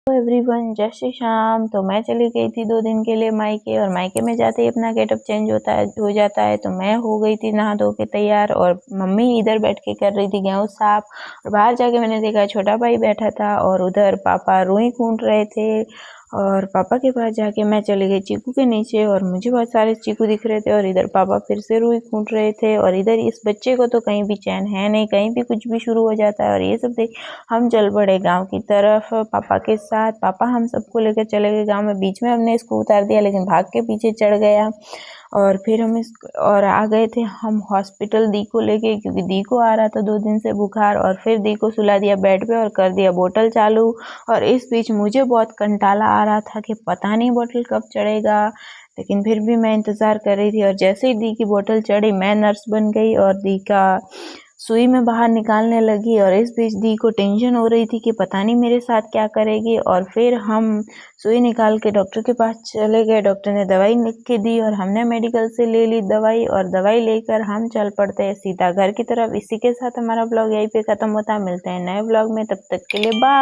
Everyone, जय श्री श्याम। तो मैं चली गई थी 2 दिन के लिए मायके, और मायके में जाते ही अपना गेटअप चेंज हो जाता है। तो मैं हो गई थी नहा धो के तैयार, और मम्मी इधर बैठ के कर रही थी गेहूँ साफ। और बाहर जाके मैंने देखा छोटा भाई बैठा था, और उधर पापा रुई कूट रहे थे। और पापा के पास जाके मैं चली गई चीकू के नीचे, और मुझे बहुत सारे चीकू दिख रहे थे। और इधर पापा फिर से रुई कूट रहे थे, और इधर इस बच्चे को तो कहीं भी चैन है नहीं, कहीं भी कुछ भी शुरू हो जाता है। और ये सब देख हम चल पड़े गांव की तरफ पापा के साथ। पापा हम सबको लेकर चले गए गांव में। बीच में हमने इसको उतार दिया, लेकिन भाग के पीछे चढ़ गया। और फिर और आ गए थे हम हॉस्पिटल दी को लेके, क्योंकि दी को आ रहा था 2 दिन से बुखार। और फिर दी को सुला दिया बेड पे और कर दिया बोतल चालू। और इस बीच मुझे बहुत कंटाला आ रहा था कि पता नहीं बोतल कब चढ़ेगा, लेकिन फिर भी मैं इंतज़ार कर रही थी। और जैसे ही दी की बोतल चढ़ी, मैं नर्स बन गई और दी का सुई में बाहर निकालने लगी। और इस बीच दी को टेंशन हो रही थी कि पता नहीं मेरे साथ क्या करेगी। और फिर हम सुई निकाल के डॉक्टर के पास चले गए। डॉक्टर ने दवाई लिख के दी, और हमने मेडिकल से ले ली दवाई। और दवाई लेकर हम चल पड़ते हैं सीधा घर की तरफ। इसी के साथ हमारा ब्लॉग यहीं पे ख़त्म होता है। मिलते हैं नए ब्लॉग में, तब तक के लिए बाय।